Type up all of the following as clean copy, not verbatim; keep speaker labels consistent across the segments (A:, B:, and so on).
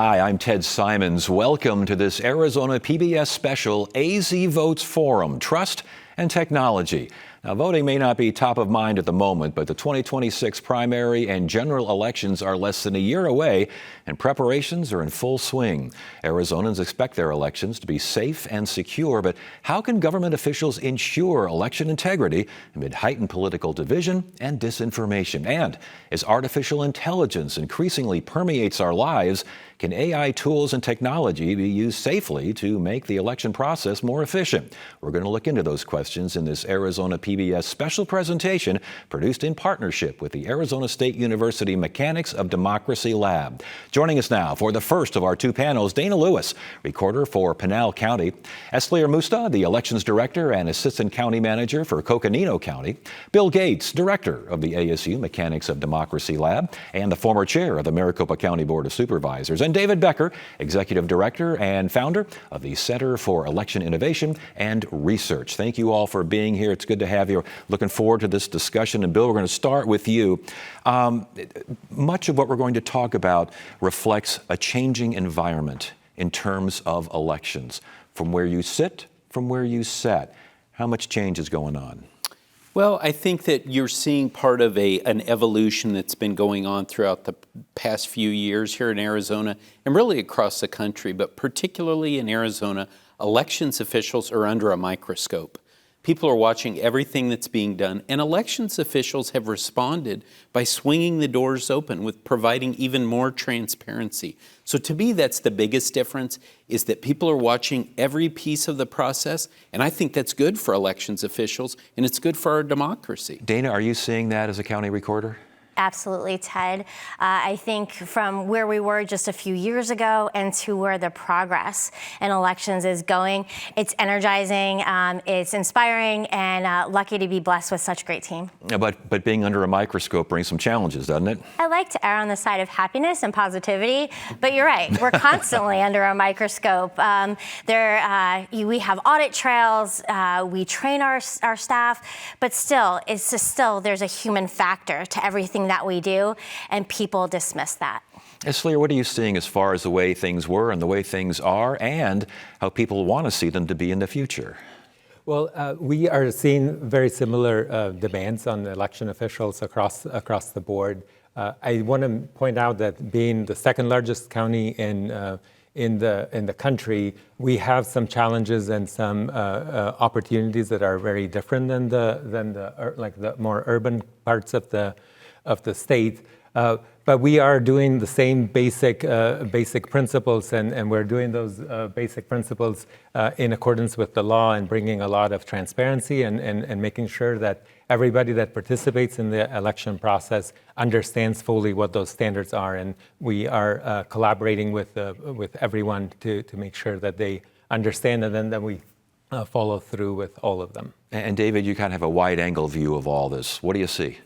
A: Hi, I'm Ted Simons. Welcome to this Arizona PBS special AZ Votes Forum, Trust and Technology. Now, voting may not be top of mind at the moment, but the 2026 primary and general elections are less than a year away, and preparations are in full swing. Arizonans expect their elections to be safe and secure, but how can government officials ensure election integrity amid heightened political division and disinformation? And as artificial intelligence increasingly permeates our lives, can AI tools and technology be used safely to make the election process more efficient? We're going to look into those questions in this Arizona PBS special presentation produced in partnership with the Arizona State University Mechanics of Democracy Lab. Joining us now for the first of our two panels, Dana Lewis, recorder for Pinal County, Eslier Musta, the Elections Director and Assistant County Manager for Coconino County, Bill Gates, Director of the ASU Mechanics of Democracy Lab, and the former Chair of the Maricopa County Board of Supervisors, and David Becker, Executive Director and founder of the Center for Election Innovation and Research. Thank you all for being here. It's good to have you. Looking forward to this discussion. And Bill, we're going to start with you. Much of what we're going to talk about reflects a changing environment in terms of elections. From where you sit, from where you sat, how much change is going on?
B: Well, I think that you're seeing part of an evolution that's been going on throughout the past few years here in Arizona and really across the country, but particularly in Arizona, elections officials are under a microscope. People are watching everything that's being done, and elections officials have responded by swinging the doors open with providing even more transparency. So to me, that's the biggest difference, is that people are watching every piece of the process, and I think that's good for elections officials, and it's good for our democracy.
A: Dana, are you seeing that as a county recorder?
C: Absolutely, Ted. I think from where we were just a few years ago and to where the progress in elections is going, it's energizing, it's inspiring, and lucky to be blessed with such a great team.
A: But being under a microscope brings some challenges, doesn't it?
C: I like to err on the side of happiness and positivity, but you're right. We're constantly under a microscope. We have audit trails, we train our staff, but still, there's a human factor to everything that we do, and people dismiss that.
A: Eslier, what are you seeing as far as the way things were and the way things are, and how people want to see them to be in the future?
D: Well, we are seeing very similar demands on election officials across the board. I want to point out that being the second largest county in the country, we have some challenges and some opportunities that are very different than the more urban parts of the state, but we are doing the same basic principles, and we're doing those basic principles in accordance with the law and bringing a lot of transparency and making sure that everybody that participates in the election process understands fully what those standards are, and we are collaborating with everyone to make sure that they understand, and then that we follow through with all of them.
A: And David, you kind of have a wide-angle view of all this. What do you see?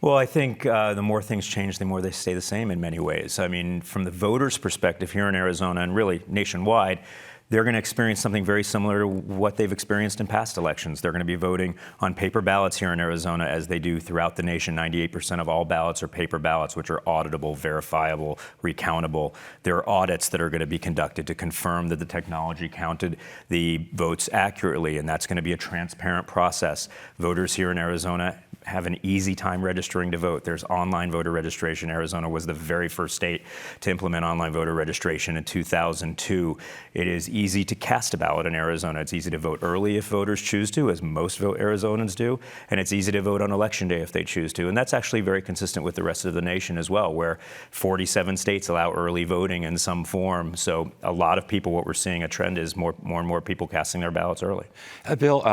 E: Well, I think the more things change, the more they stay the same in many ways. I mean, from the voters' perspective here in Arizona and really nationwide, they're going to experience something very similar to what they've experienced in past elections. They're going to be voting on paper ballots here in Arizona, as they do throughout the nation. 98% of all ballots are paper ballots, which are auditable, verifiable, recountable. There are audits that are going to be conducted to confirm that the technology counted the votes accurately, and that's going to be a transparent process. Voters here in Arizona have an easy time registering to vote. There's online voter registration. Arizona was the very first state to implement online voter registration in 2002. It is easy to cast a ballot in Arizona. It's easy to vote early if voters choose to, as most Arizonans do, and it's easy to vote on Election Day if they choose to. And that's actually very consistent with the rest of the nation as well, where 47 states allow early voting in some form. So a lot of people, what we're seeing a trend is more and more people casting their ballots early.
A: Bill,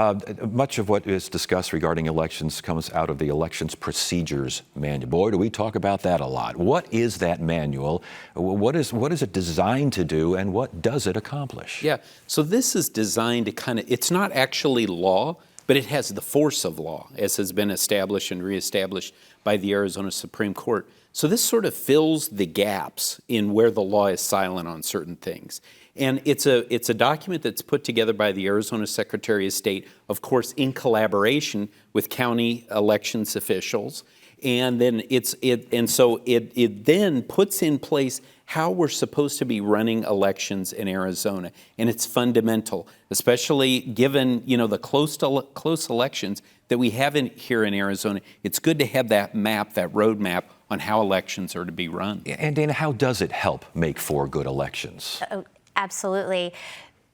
A: much of what is discussed regarding elections comes out of the Elections Procedures Manual. Boy, do we talk about that a lot. What is that manual? What is it designed to do, and what does it accomplish?
B: Yeah, so this is designed to it's not actually law, but it has the force of law, as has been established and reestablished by the Arizona Supreme Court. So this sort of fills the gaps in where the law is silent on certain things. And it's a document that's put together by the Arizona Secretary of State, of course, in collaboration with county elections officials. And then it then puts in place how we're supposed to be running elections in Arizona, and it's fundamental, especially given the close elections that we have here in Arizona. It's good to have that map, that roadmap on how elections are to be run.
A: And Dana, how does it help make for good elections?
C: Oh, absolutely.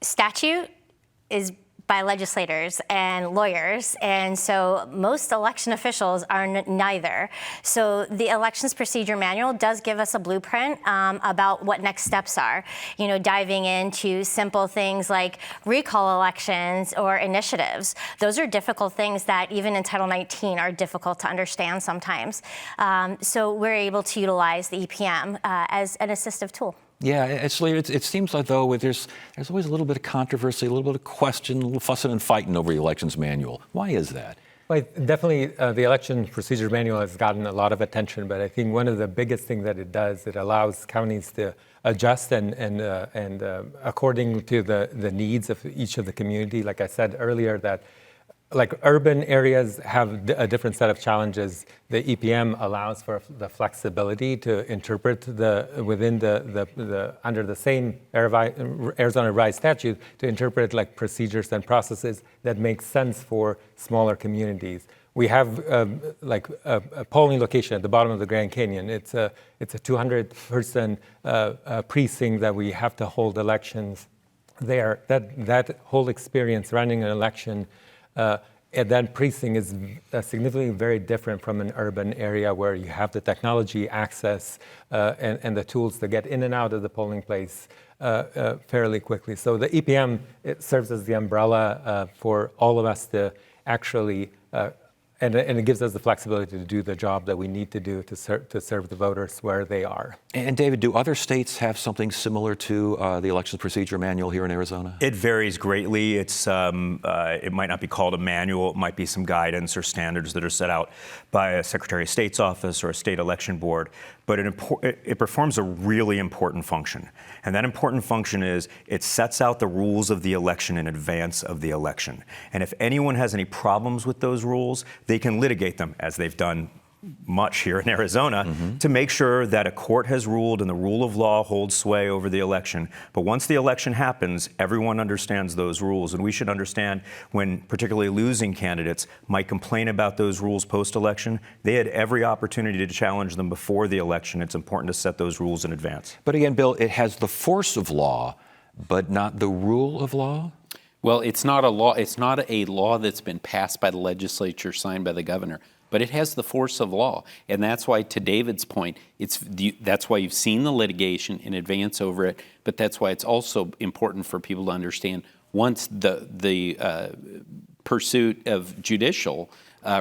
C: Statute is by legislators and lawyers, and so most election officials are neither. So the Elections Procedure Manual does give us a blueprint about what next steps are, diving into simple things like recall elections or initiatives. Those are difficult things that even in Title 19 are difficult to understand sometimes. So we're able to utilize the EPM as an assistive tool.
A: Yeah, actually, it seems like, though, there's always a little bit of controversy, a little bit of question, a little fussing and fighting over the elections manual. Why is that?
D: Well, definitely, the Election Procedure Manual has gotten a lot of attention, but I think one of the biggest things that it does, it allows counties to adjust and according to the needs of each of the community. Like I said earlier, that like urban areas have a different set of challenges. The EPM allows for the flexibility to interpret within under the same Arizona Revised Statute to interpret like procedures and processes that make sense for smaller communities. We have a polling location at the bottom of the Grand Canyon. It's a 200-person precinct that we have to hold elections there. That whole experience running an election at that precinct is significantly very different from an urban area where you have the technology access and the tools to get in and out of the polling place fairly quickly. So the EPM, it serves as the umbrella for all of us to actually, and it gives us the flexibility to do the job that we need to do to serve the voters where they are.
A: And David, do other states have something similar to the Elections Procedure Manual here in Arizona?
E: It varies greatly. It might not be called a manual. It might be some guidance or standards that are set out by a Secretary of State's office or a state election board. But it performs a really important function. And that important function is it sets out the rules of the election in advance of the election. And if anyone has any problems with those rules, they can litigate them, as they've done much here in Arizona, to make sure that a court has ruled and the rule of law holds sway over the election. But once the election happens, everyone understands those rules. And we should understand when particularly losing candidates might complain about those rules post-election, they had every opportunity to challenge them before the election. It's important to set those rules in advance.
A: But again, Bill, it has the force of law, but not the rule of law?
B: Well, it's not a law. It's not a law that's been passed by the legislature, signed by the governor. But it has the force of law, and that's why, to David's point, that's why you've seen the litigation in advance over it. But that's why it's also important for people to understand once the pursuit of judicial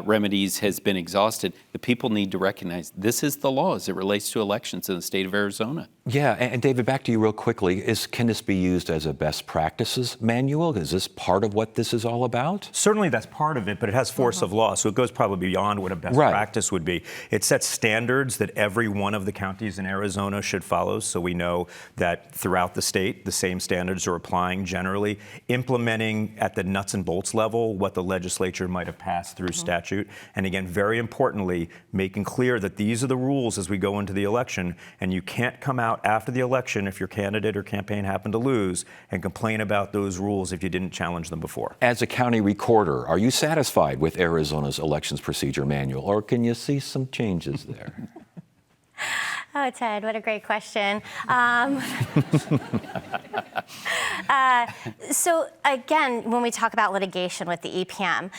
B: remedies has been exhausted, the people need to recognize this is the law as it relates to elections in the state of Arizona.
A: Yeah, and David, back to you real quickly. Can this be used as a best practices manual? Is this part of what this is all about?
E: Certainly that's part of it, but it has force of law, so it goes probably beyond what a best practice would be. It sets standards that every one of the counties in Arizona should follow, so we know that throughout the state, the same standards are applying generally, implementing at the nuts and bolts level what the legislature might have passed through statute, and again, very importantly, making clear that these are the rules as we go into the election, and you can't come out after the election if your candidate or campaign happened to lose and complain about those rules if you didn't challenge them before.
A: As a county recorder, are you satisfied with Arizona's Elections Procedure Manual, or can you see some changes there?
C: Oh, Ted, what a great question. So again, when we talk about litigation with the EPM,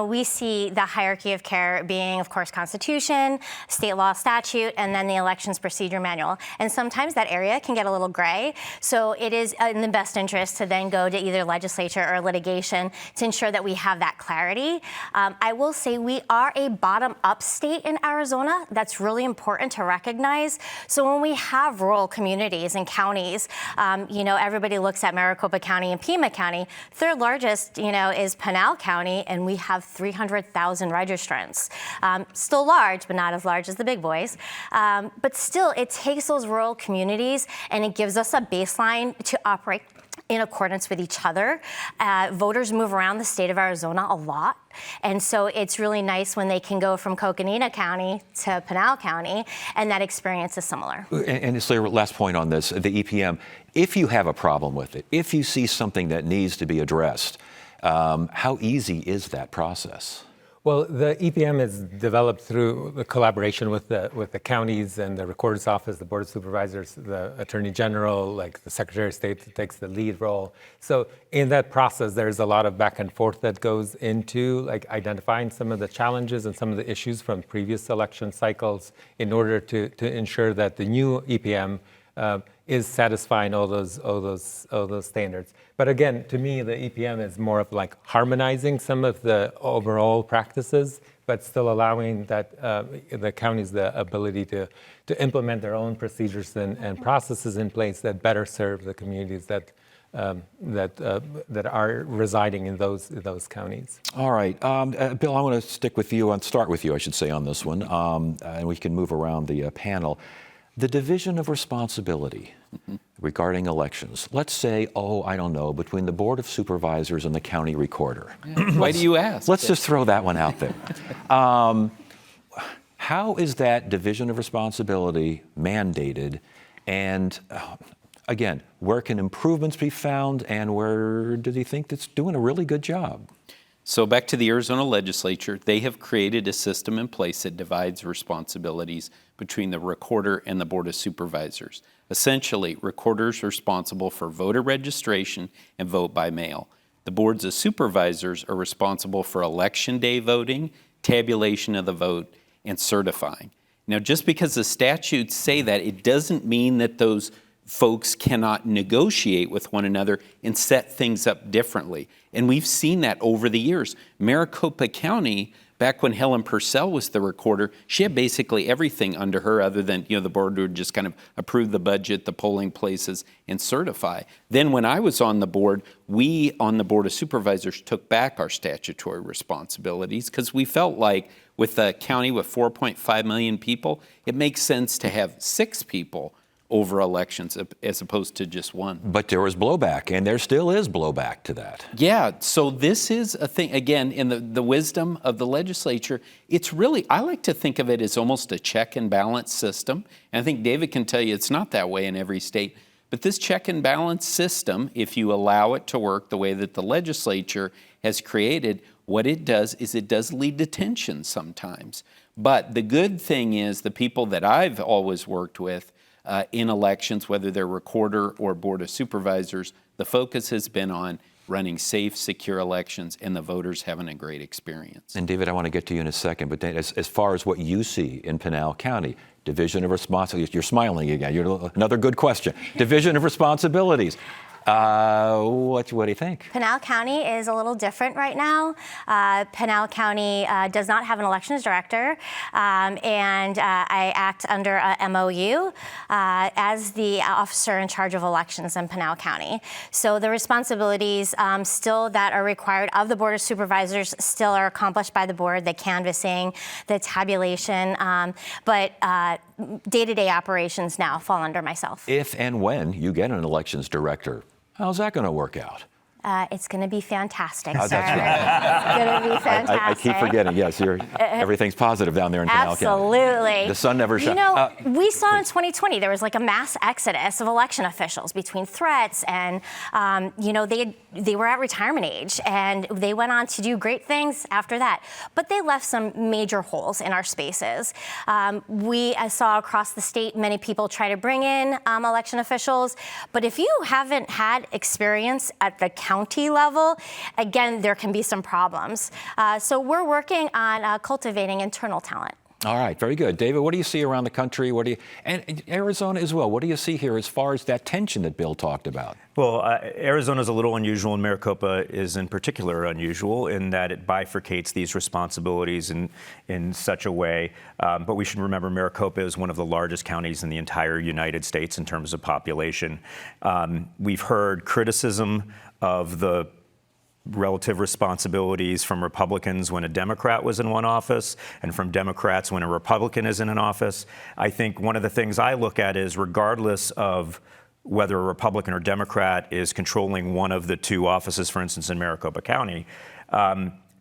C: we see the hierarchy of care being, of course, Constitution, state law statute, and then the Elections Procedure Manual. And sometimes that area can get a little gray. So it is in the best interest to then go to either legislature or litigation to ensure that we have that clarity. I will say we are a bottom-up state in Arizona. That's really important to recognize. So when we have rural communities and counties, everybody looks at Maricopa County and Pima County. Third largest, is Pinal County, and we have 300,000 registrants. Still large, but not as large as the big boys. But still, it takes those rural communities and it gives us a baseline to operate in accordance with each other. Voters move around the state of Arizona a lot. And so it's really nice when they can go from Coconina County to Pinal County, and that experience is similar.
A: And so, last point on this, the EPM, if you have a problem with it, if you see something that needs to be addressed, how easy is that process?
D: Well, the EPM is developed through the collaboration with the counties and the Recorder's Office, the Board of Supervisors, the Attorney General, like the Secretary of State takes the lead role. So in that process, there's a lot of back and forth that goes into like identifying some of the challenges and some of the issues from previous election cycles in order to ensure that the new EPM is satisfying all those standards. But again, to me, the EPM is more of like harmonizing some of the overall practices, but still allowing that the counties the ability to implement their own procedures and processes in place that better serve the communities that are residing in those counties.
A: All right, Bill, I want to start with you, I should say, on this one, and we can move around the panel. The division of responsibility regarding elections. Let's say, I don't know, between the Board of Supervisors and the county recorder.
B: Why do you ask?
A: Let's just throw that one out there. How is that division of responsibility mandated? And again, where can improvements be found, and where do you think that's doing a really good job?
B: So back to the Arizona legislature, they have created a system in place that divides responsibilities between the recorder and the Board of Supervisors. Essentially, recorders are responsible for voter registration and vote by mail. The boards of supervisors are responsible for election day voting, tabulation of the vote, and certifying. Now, just because the statutes say that, it doesn't mean that those folks cannot negotiate with one another and set things up differently. And we've seen that over the years. Maricopa County, back when Helen Purcell was the recorder, she had basically everything under her other than, the board would just kind of approve the budget, the polling places, and certify. Then when I was on the board, we on the Board of Supervisors took back our statutory responsibilities because we felt like with a county with 4.5 million people, it makes sense to have 6 people over elections as opposed to just one.
A: But there was blowback, and there still is blowback to that.
B: Yeah, so this is a thing, again, in the wisdom of the legislature, it's really, I like to think of it as almost a check and balance system. And I think David can tell you it's not that way in every state. But this check and balance system, if you allow it to work the way that the legislature has created, what it does is it does lead to tension sometimes. But the good thing is the people that I've always worked with in elections, whether they're recorder or Board of Supervisors, the focus has been on running safe, secure elections and the voters having a great experience.
A: And David, I want to get to you in a second, but then as far as what you see in Pinal County, division of responsibilities, you're smiling again, another good question. Division of responsibilities. What do you think?
C: Pinal County is a little different right now. Pinal County does not have an elections director, and I act under a MOU as the officer in charge of elections in Pinal County. So the responsibilities still that are required of the Board of Supervisors still are accomplished by the board, the canvassing, the tabulation, but day-to-day operations now fall under myself.
A: If and when you get an elections director, how's that going to work out?
C: It's going to be fantastic,
A: Oh,
C: sir.
A: that's right.
C: It's going to be fantastic.
A: I keep forgetting. Yes, everything's positive down there in Pinal County.
C: Absolutely.
A: The sun never shines.
C: We saw in 2020 there was like a mass exodus of election officials between threats and, they were at retirement age and they went on to do great things after that. But they left some major holes in our spaces. We saw across the state many people try to bring in election officials. But if you haven't had experience at the county level, again, there can be some problems. So we're working on cultivating internal talent.
A: All right, very good. David, what do you see around the country? And Arizona as well, what do you see here as far as that tension that Bill talked about?
E: Well, Arizona's a little unusual, and Maricopa is in particular unusual in that it bifurcates these responsibilities in such a way. But we should remember Maricopa is one of the largest counties in the entire United States in terms of population. We've heard criticism of the relative responsibilities from Republicans when a Democrat was in one office and from Democrats when a Republican is in an office. I think one of the things I look at is regardless of whether a Republican or Democrat is controlling one of the two offices, for instance, in Maricopa County,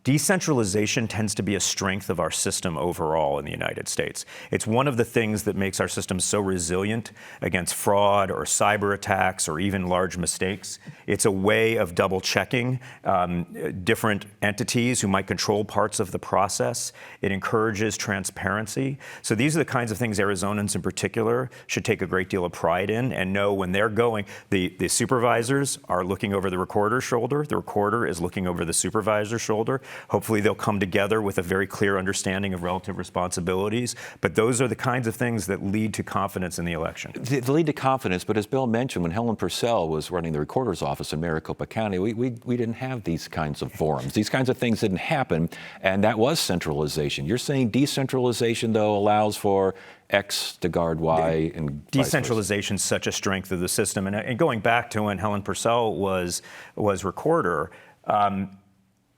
E: decentralization tends to be a strength of our system overall in the United States. It's one of the things that makes our system so resilient against fraud or cyber attacks or even large mistakes. It's a way of double checking different entities who might control parts of the process. It encourages transparency. So these are the kinds of things Arizonans in particular should take a great deal of pride in and know when they're going. The supervisors are looking over the recorder's shoulder. The recorder is looking over the supervisor's shoulder. Hopefully they'll come together with a very clear understanding of relative responsibilities. But those are the kinds of things that lead to confidence in the election.
A: They lead to confidence, but as Bill mentioned, when Helen Purcell was running the recorder's office in Maricopa County, we didn't have these kinds of forums. These kinds of things didn't happen, and that was centralization. You're saying decentralization, though, allows for X to guard Y and
E: decentralization is such a strength of the system. And going back to when Helen Purcell was recorder,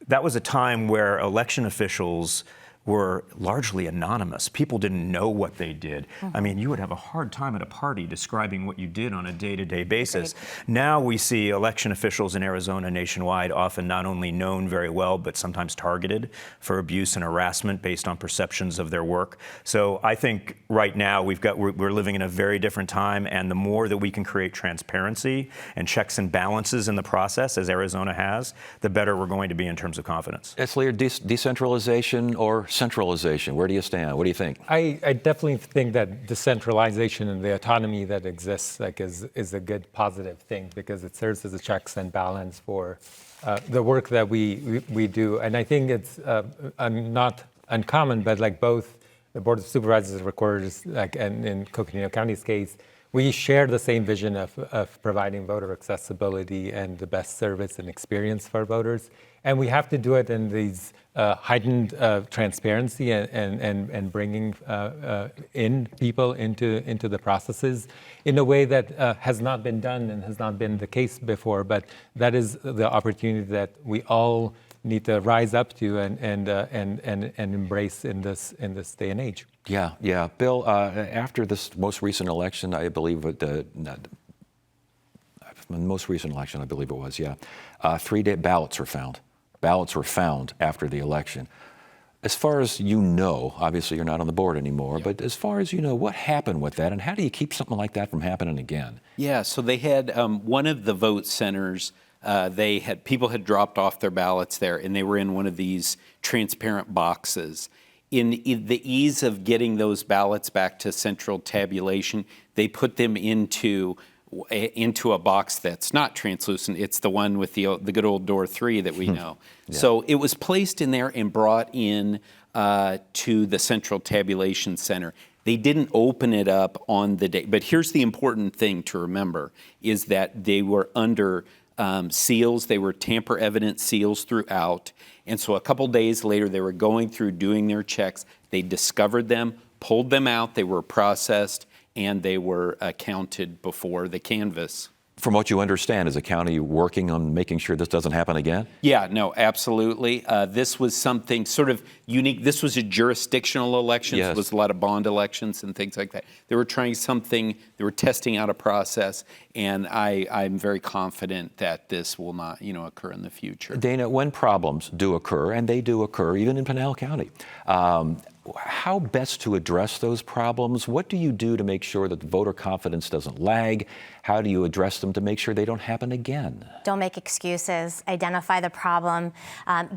E: that was a time where election officials were largely anonymous. People didn't know what they did. I mean, you would have a hard time at a party describing what you did on a day-to-day basis. Now we see election officials in Arizona nationwide often not only known very well, but sometimes targeted for abuse and harassment based on perceptions of their work. So I think right now we're living in a very different time, and the more that we can create transparency and checks and balances in the process, as Arizona has, the better we're going to be in terms of confidence.
A: Etzler, decentralization or centralization? Where do you stand? What do you think?
D: I definitely think that decentralization and the autonomy that exists is a good positive thing because it serves as a checks and balance for the work that we do. And I think it's not uncommon, but like both the Board of Supervisors and Recorders, and in Coconino County's case, we share the same vision of providing voter accessibility and the best service and experience for voters. And we have to do it in these heightened transparency and bringing in people into the processes in a way that has not been done and has not been the case before. But that is the opportunity that we all need to rise up to and embrace in this day and age.
A: Yeah. Bill, after this most recent election, I believe the most recent election, I believe it was, 3-day ballots were found. Ballots were found after the election. As far as you know, obviously you're not on the board anymore, but as far as you know, what happened with that and how do you keep something like that from happening again?
B: Yeah, so they had one of the vote centers, people had dropped off their ballots there and they were in one of these transparent boxes. In the ease of getting those ballots back to central tabulation, they put them into a box that's not translucent. It's the one with the good old door 3 that we know. Yeah. So it was placed in there and brought in to the central tabulation center. They didn't open it up on the day. But here's the important thing to remember is that they were under seals. They were tamper evident seals throughout. And so a couple days later, they were going through doing their checks. They discovered them, pulled them out. They were processed and they were counted before the canvass.
A: From what you understand, is the county working on making sure this doesn't happen again?
B: Yeah, no, absolutely. This was something sort of unique. This was a jurisdictional election.
A: Yes.
B: So it was a lot of bond elections and things like that. They were trying something, they were testing out a process, and I'm very confident that this will not, occur in the future.
A: Dana, when problems do occur, and they do occur even in Pinal County, how best to address those problems? What do you do to make sure that the voter confidence doesn't lag? How do you address them to make sure they don't happen again?
C: Don't make excuses. Identify the problem.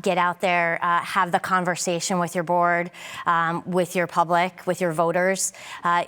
C: Get out there. Have the conversation with your board, with your public, with your voters.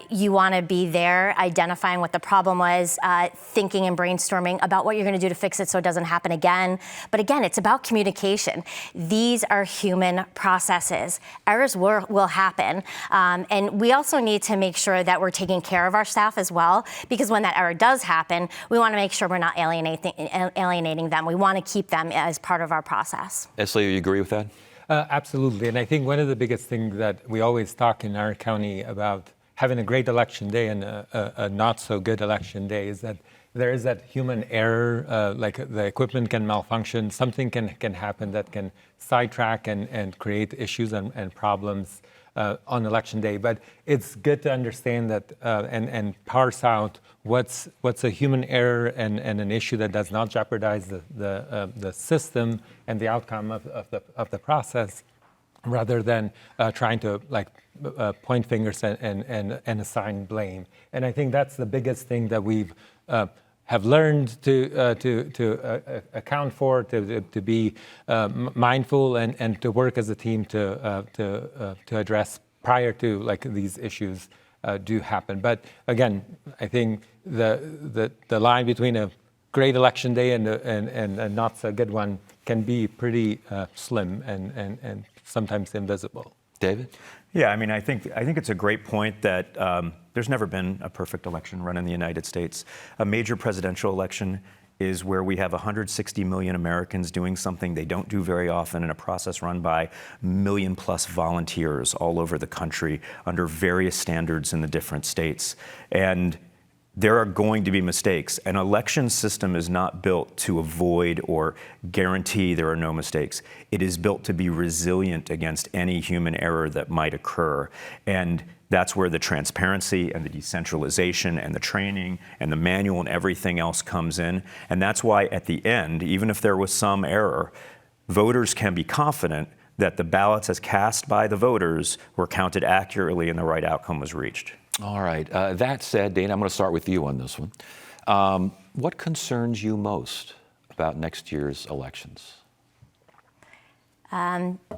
C: You want to be there, identifying what the problem was, thinking and brainstorming about what you're going to do to fix it so it doesn't happen again. But again, it's about communication. These are human processes. Errors will happen. And we also need to make sure that we're taking care of our staff as well, because when that error does happen, we want to make sure we're not alienating them. We want to keep them as part of our process.
A: Etzler, you agree with that?
D: Absolutely. And I think one of the biggest things that we always talk in our county about having a great election day and a not so good election day is that there is that human error, like the equipment can malfunction, something can happen that can sidetrack and create issues and problems on election day. But it's good to understand that and parse out what's a human error and an issue that does not jeopardize the system and the outcome of the process, rather than trying to point fingers and assign blame. And I think that's the biggest thing that we've have learned to account for, to be mindful and to work as a team to address prior to these issues do happen. But again, I think the line between a great election day and a not so good one can be pretty slim and sometimes invisible.
A: David?
E: Yeah, I mean, I think it's a great point that there's never been a perfect election run in the United States. A major presidential election is where we have 160 million Americans doing something they don't do very often in a process run by million-plus volunteers all over the country under various standards in the different states. And there are going to be mistakes. An election system is not built to avoid or guarantee there are no mistakes. It is built to be resilient against any human error that might occur. And that's where the transparency and the decentralization and the training and the manual and everything else comes in. And that's why at the end, even if there was some error, voters can be confident that the ballots as cast by the voters were counted accurately and the right outcome was reached.
A: All right. That said, Dana, I'm going to start with you on this one. What concerns you most about next year's elections?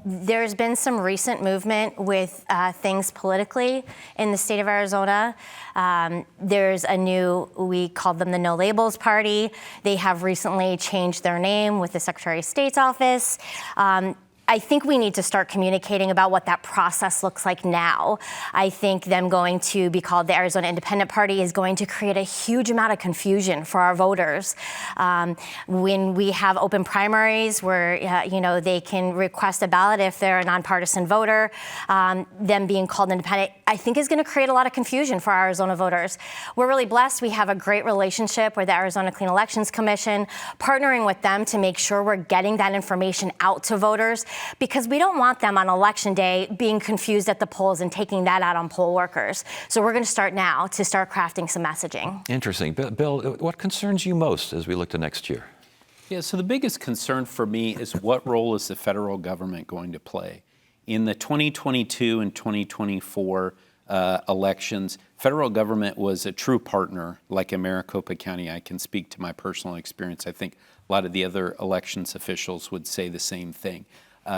C: There's been some recent movement with things politically in the state of Arizona. There's we called them the No Labels Party. They have recently changed their name with the Secretary of State's office. I think we need to start communicating about what that process looks like now. I think them going to be called the Arizona Independent Party is going to create a huge amount of confusion for our voters. When we have open primaries where they can request a ballot if they're a nonpartisan voter, them being called independent, I think is going to create a lot of confusion for our Arizona voters. We're really blessed. We have a great relationship with the Arizona Clean Elections Commission, partnering with them to make sure we're getting that information out to voters, because we don't want them on election day being confused at the polls and taking that out on poll workers. So we're going to start now to start crafting some messaging.
A: Interesting. Bill, what concerns you most as we look to next year?
B: Yeah, so the biggest concern for me is what role is the federal government going to play? In the 2022 and 2024 elections, federal government was a true partner, like in Maricopa County. I can speak to my personal experience. I think a lot of the other elections officials would say the same thing.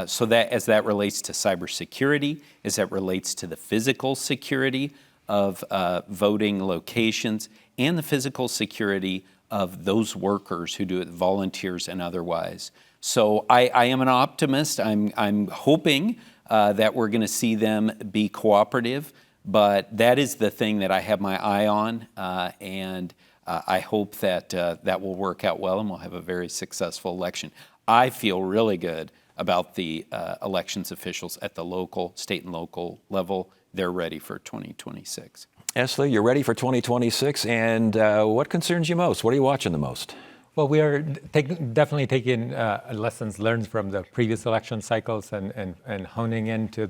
B: So that as that relates to cybersecurity, as that relates to the physical security of voting locations, and the physical security of those workers who do it, volunteers and otherwise. So I am an optimist. I'm hoping that we're going to see them be cooperative, but that is the thing that I have my eye on, and I hope that that will work out well and we'll have a very successful election. I feel really good about the elections officials at the local, state and local level. They're ready for 2026.
A: Esli, you're ready for 2026, and what concerns you most? What are you watching the most?
D: Well, we are definitely taking lessons learned from the previous election cycles and honing into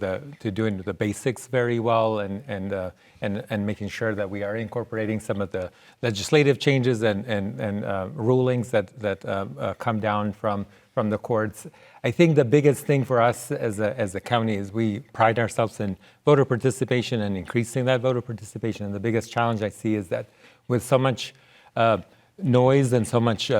D: doing the basics very well and making sure that we are incorporating some of the legislative changes and rulings that come down from the courts. I think the biggest thing for us as a county is we pride ourselves in voter participation and increasing that voter participation. And the biggest challenge I see is that with so much noise and so much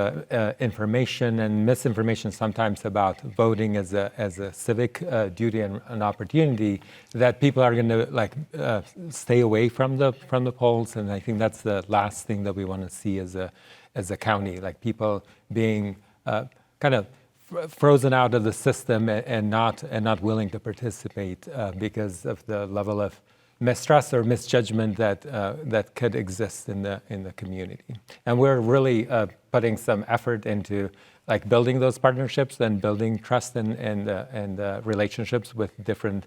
D: information and misinformation sometimes about voting as a civic duty and opportunity, that people are going to stay away from the polls. And I think that's the last thing that we want to see as a county, like people being kind of frozen out of the system and not willing to participate because of the level of mistrust or misjudgment that could exist in the community. And we're really putting some effort into building those partnerships and building trust and relationships with different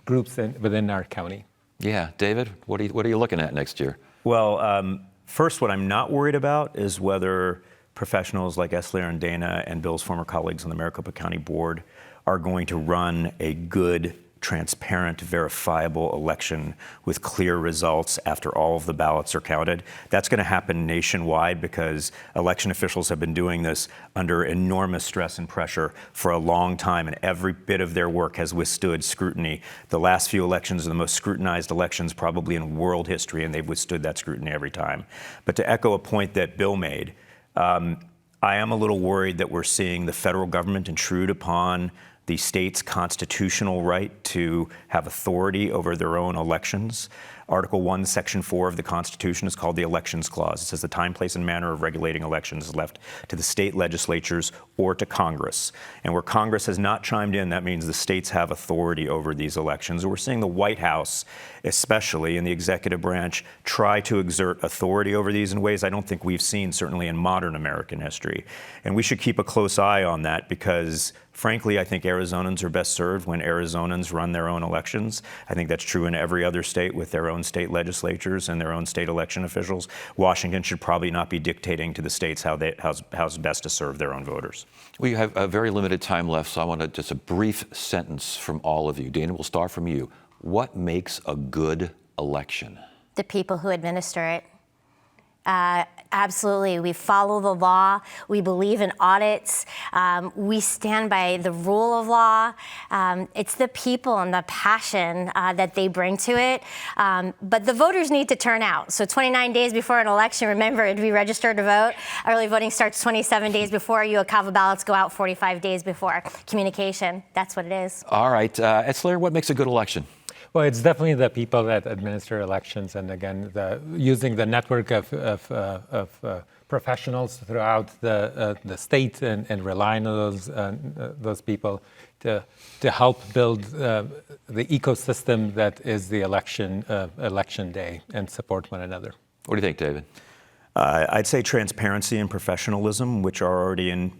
D: groups within our county.
A: Yeah, David, what are you looking at next year?
E: Well, first, what I'm not worried about is whether professionals like Esli and Dana and Bill's former colleagues on the Maricopa County Board are going to run a good, transparent, verifiable election with clear results after all of the ballots are counted. That's going to happen nationwide because election officials have been doing this under enormous stress and pressure for a long time, and every bit of their work has withstood scrutiny. The last few elections are the most scrutinized elections probably in world history, and they've withstood that scrutiny every time. But to echo a point that Bill made, I am a little worried that we're seeing the federal government intrude upon the state's constitutional right to have authority over their own elections. Article 1, Section 4 of the Constitution is called the Elections Clause. It says the time, place, and manner of regulating elections is left to the state legislatures or to Congress. And where Congress has not chimed in, that means the states have authority over these elections. And we're seeing the White House, especially in the executive branch, try to exert authority over these in ways I don't think we've seen, certainly in modern American history. And we should keep a close eye on that because, frankly, I think Arizonans are best served when Arizonans run their own elections. I think that's true in every other state with their own state legislatures and their own state election officials. Washington should probably not be dictating to the states how's best to serve their own voters.
A: We have a very limited time left, so I want just a brief sentence from all of you. Dana, we'll start from you. What makes a good election?
C: The people who administer it. Absolutely. We follow the law. We believe in audits. We stand by the rule of law. It's the people and the passion that they bring to it. But the voters need to turn out. So 29 days before an election, remember, to be registered to vote. Early voting starts 27 days before. UOCAVA ballots go out 45 days before. Communication, that's what it is.
A: All right. Etzler, what makes a good election?
D: Well, it's definitely the people that administer elections, and again, using the network of professionals throughout the state and relying on those people to help build the ecosystem that is the election day and support one another.
A: What do you think, David?
E: I'd say transparency and professionalism, which are already in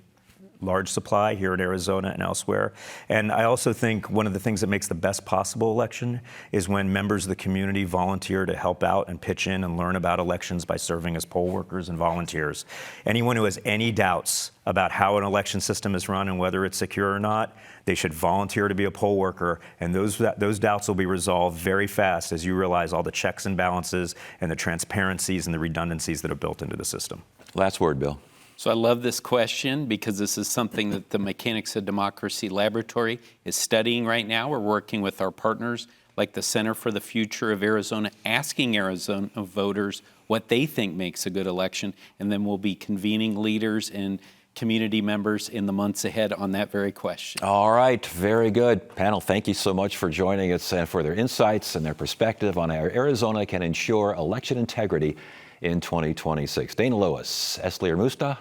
E: large supply here in Arizona and elsewhere. And I also think one of the things that makes the best possible election is when members of the community volunteer to help out and pitch in and learn about elections by serving as poll workers and volunteers. Anyone who has any doubts about how an election system is run and whether it's secure or not, they should volunteer to be a poll worker, and those doubts will be resolved very fast as you realize all the checks and balances and the transparencies and the redundancies that are built into the system.
A: Last word, Bill.
B: So I love this question because this is something that the Mechanics of Democracy Laboratory is studying right now. We're working with our partners like the Center for the Future of Arizona, asking Arizona voters what they think makes a good election, and then we'll be convening leaders and community members in the months ahead on that very question.
A: All right, very good. Panel, thank you so much for joining us and for their insights and their perspective on how Arizona can ensure election integrity in 2026. Dana Lewis, Etzler Musta,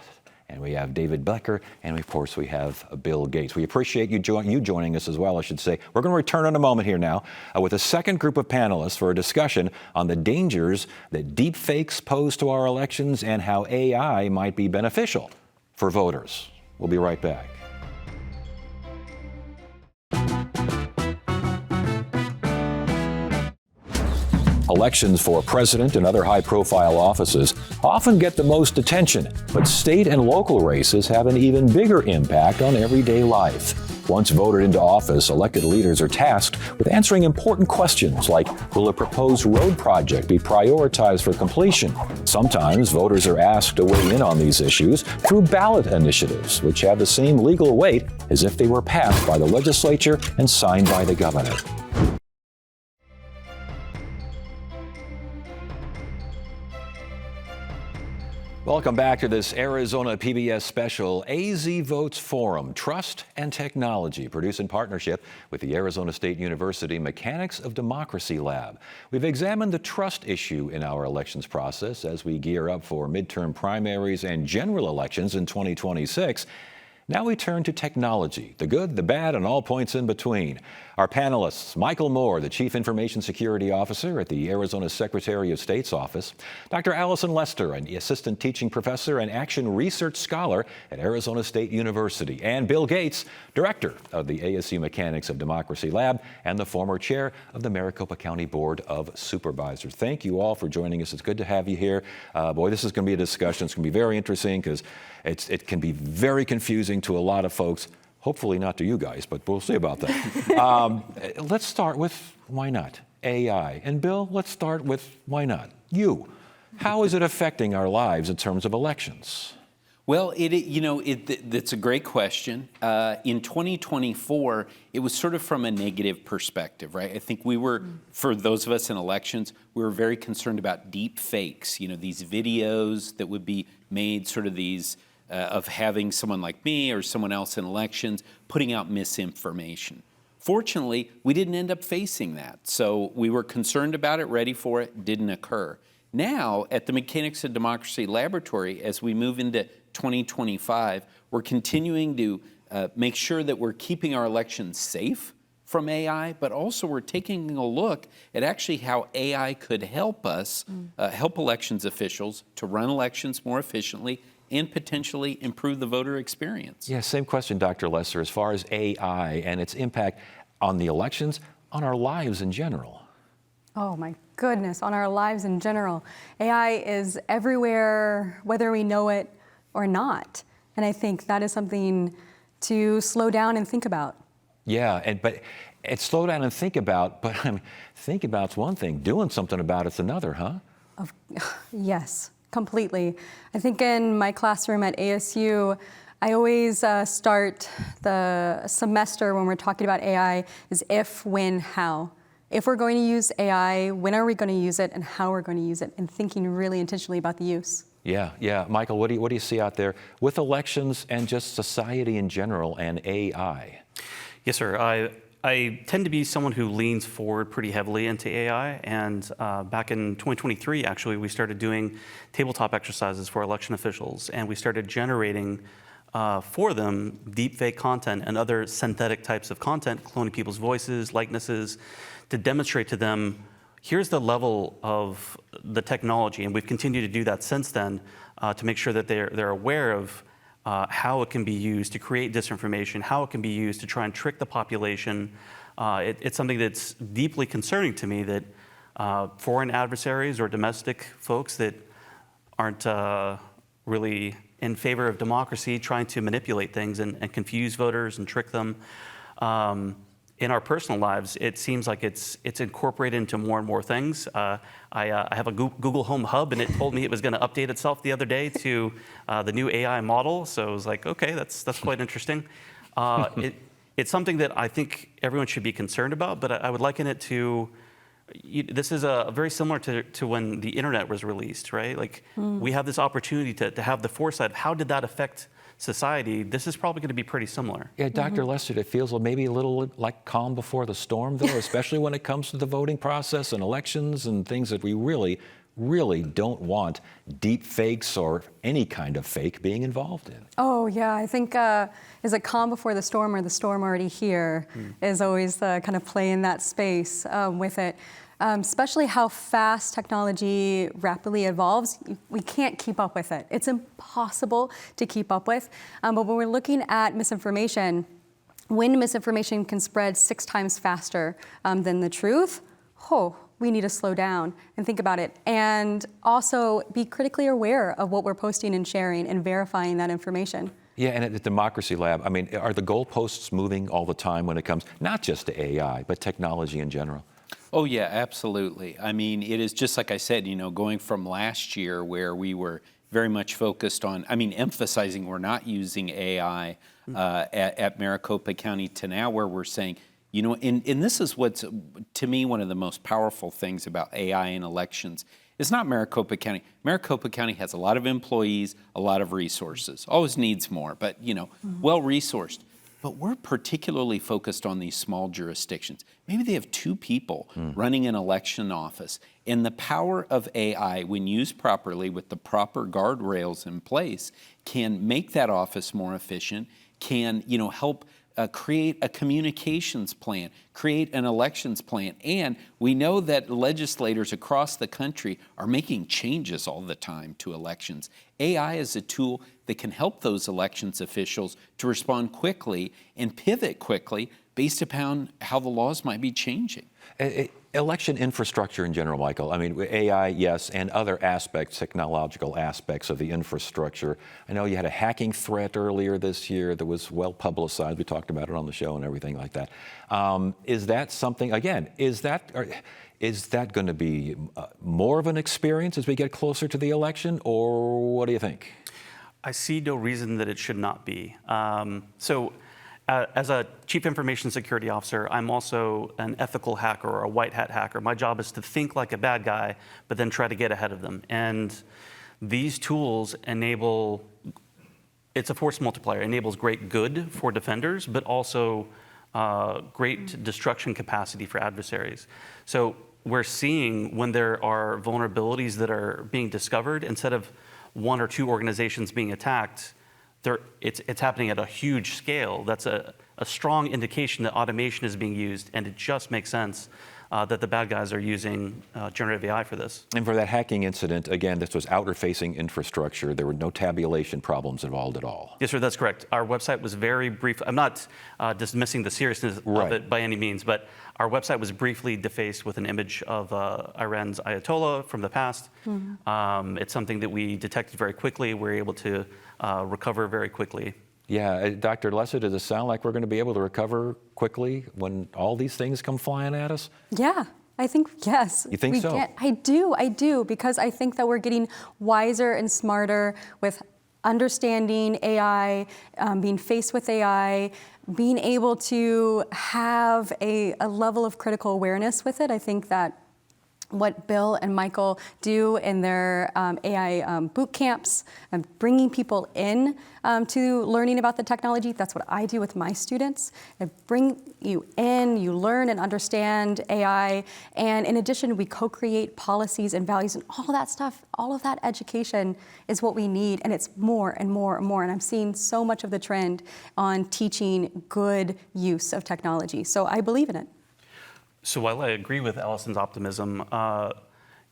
A: and we have David Becker, and of course we have Bill Gates. We appreciate you joining us as well, I should say. We're going to return in a moment here now with a second group of panelists for a discussion on the dangers that deep fakes pose to our elections and how AI might be beneficial for voters. We'll be right back. Elections for president and other high-profile offices often get the most attention, but state and local races have an even bigger impact on everyday life. Once voted into office, elected leaders are tasked with answering important questions like, will a proposed road project be prioritized for completion? Sometimes voters are asked to weigh in on these issues through ballot initiatives, which have the same legal weight as if they were passed by the legislature and signed by the governor. Welcome back to this Arizona PBS special, AZ Votes Forum, Trust and Technology, produced in partnership with the Arizona State University Mechanics of Democracy Lab. We've examined the trust issue in our elections process as we gear up for midterm primaries and general elections in 2026. Now we turn to technology, the good, the bad, and all points in between. Our panelists, Michael Moore, the Chief Information Security Officer at the Arizona Secretary of State's Office, Dr. Allison Lester, an Assistant Teaching Professor and Action Research Scholar at Arizona State University, and Bill Gates, Director of the ASU Mechanics of Democracy Lab and the former Chair of the Maricopa County Board of Supervisors. Thank you all for joining us. It's good to have you here. Boy, this is going to be a discussion. It's going to be very interesting because it can be very confusing to a lot of folks. Hopefully not to you guys, but we'll see about that. Let's start with why not? AI. And Bill, let's start with why not? You. How is it affecting our lives in terms of elections?
B: Well, it's a great question. In 2024, it was sort of from a negative perspective, right? I think we were, for those of us in elections, we were very concerned about deep fakes, these videos that would be made, sort of these, of having someone like me or someone else in elections putting out misinformation. Fortunately, we didn't end up facing that. So we were concerned about it, ready for it, didn't occur. Now, at the Mechanics of Democracy Laboratory, as we move into 2025, we're continuing to make sure that we're keeping our elections safe from AI, but also we're taking a look at actually how AI could help us, help elections officials to run elections more efficiently and potentially improve the voter experience.
A: Yeah, same question, Dr. Lesser, as far as AI and its impact on the elections, on our lives in general.
F: Oh my goodness, on our lives in general. AI is everywhere, whether we know it or not. And I think that is something to slow down and think about.
A: Yeah, but slow down and think about, but think about's one thing, doing something about it's another, huh?
F: Yes, completely. I think in my classroom at ASU, I always start the semester when we're talking about AI is if, when, how. If we're going to use AI, when are we going to use it and how we're going to use it, and thinking really intentionally about the use.
A: Yeah. Michael, what do you see out there with elections and just society in general and AI?
G: Yes, sir. I tend to be someone who leans forward pretty heavily into AI, and back in 2023, actually, we started doing tabletop exercises for election officials, and we started generating for them deepfake content and other synthetic types of content, cloning people's voices, likenesses, to demonstrate to them, here's the level of the technology, and we've continued to do that since then to make sure that they're aware of how it can be used to create disinformation, how it can be used to try and trick the population. It's something that's deeply concerning to me that foreign adversaries or domestic folks that aren't really in favor of democracy trying to manipulate things and confuse voters and trick them. In our personal lives, it seems like it's incorporated into more and more things. I have a Google Home Hub, and it told me it was going to update itself the other day to the new AI model. So I was like, okay, that's quite interesting. It's something that I think everyone should be concerned about, but I would liken it to, this is very similar to when the internet was released, right? Like we have this opportunity to have the foresight of how did that affect society. This is probably going to be pretty similar.
A: Yeah, Dr. Lester, it feels maybe a little like calm before the storm, though, especially when it comes to the voting process and elections and things that we really, really don't want deep fakes or any kind of fake being involved in.
F: Oh, yeah. I think, is it calm before the storm or the storm already here is always kind of play in that space with it. Especially how fast technology rapidly evolves, we can't keep up with it. It's impossible to keep up with. But when we're looking at misinformation, when misinformation can spread 6 times faster than the truth, we need to slow down and think about it. And also be critically aware of what we're posting and sharing and verifying that information.
A: Yeah, and at the Democracy Lab, are the goalposts moving all the time when it comes not just to AI, but technology in general?
B: Oh, yeah, absolutely. It is just like I said, going from last year where we were very much focused on, emphasizing we're not using AI at Maricopa County to now where we're saying, and this is what's, to me, one of the most powerful things about AI in elections. It's not Maricopa County. Maricopa County has a lot of employees, a lot of resources, always needs more, but, well-resourced. But we're particularly focused on these small jurisdictions. Maybe they have 2 people running an election office. And the power of AI, when used properly with the proper guardrails in place, can make that office more efficient, can help create a communications plan, create an elections plan. And we know that legislators across the country are making changes all the time to elections. AI is a tool that can help those elections officials to respond quickly and pivot quickly based upon how the laws might be changing.
A: Election infrastructure in general, Michael. I mean, AI, yes, and other aspects, technological aspects of the infrastructure. I know you had a hacking threat earlier this year that was well publicized. We talked about it on the show and everything like that. Is that something, again, is that going to be more of an experience as we get closer to the election, or what do you think?
G: I see no reason that it should not be. As a chief information security officer, I'm also an ethical hacker or a white hat hacker. My job is to think like a bad guy, but then try to get ahead of them. And these tools enable, it's a force multiplier, it enables great good for defenders, but also great destruction capacity for adversaries. So we're seeing when there are vulnerabilities that are being discovered, instead of one or two organizations being attacked, it's happening at a huge scale. That's a strong indication that automation is being used, and it just makes sense that the bad guys are using generative AI for this.
A: And for that hacking incident, again, this was outer-facing infrastructure. There were no tabulation problems involved at all.
G: Yes, sir, that's correct. Our website was very brief. I'm not dismissing the seriousness of it by any means, but our website was briefly defaced with an image of Iran's Ayatollah from the past. It's something that we detected very quickly. We're able to recover very quickly.
A: Yeah, Dr. Lesser, does it sound like we're going to be able to recover quickly when all these things come flying at us?
F: Yeah, I think, yes.
A: You think so?
F: I do, because I think that we're getting wiser and smarter with understanding AI, being faced with AI, being able to have a level of critical awareness with it. I think that what Bill and Michael do in their AI boot camps, bringing people in to learning about the technology. That's what I do with my students. I bring you in, you learn and understand AI, and in addition, we co-create policies and values and all that stuff. All of that education is what we need, and it's more and more and more. And I'm seeing so much of the trend on teaching good use of technology. So I believe in it.
G: So while I agree with Allison's optimism,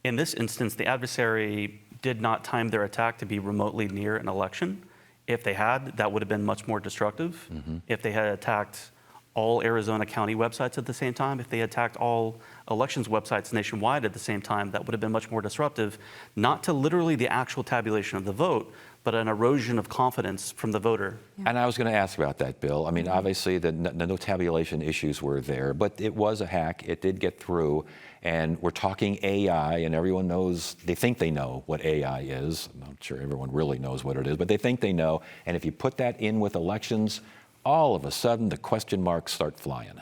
G: in this instance, the adversary did not time their attack to be remotely near an election. If they had, that would have been much more destructive. If they had attacked all Arizona County websites at the same time, if they attacked all elections websites nationwide at the same time, that would have been much more disruptive, not to literally the actual tabulation of the vote, but an erosion of confidence from the voter.
A: And I was going to ask about that, Bill. I mean, obviously, the no tabulation issues were there, but it was a hack. It did get through, and we're talking AI, and everyone knows, they think they know what AI is. I'm not sure everyone really knows what it is, but they think they know. And if you put that in with elections, all of a sudden, the question marks start flying.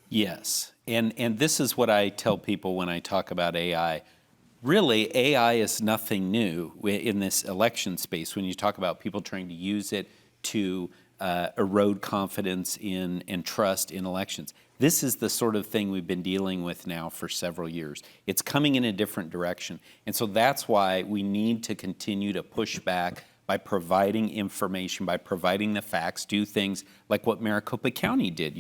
B: Yes, and this is what I tell people when I talk about AI. Really, AI is nothing new in this election space when you talk about people trying to use it to erode confidence in and trust in elections. This is the sort of thing we've been dealing with now for several years. It's coming in a different direction. And so that's why we need to continue to push back by providing information, by providing the facts, do things like what Maricopa County did,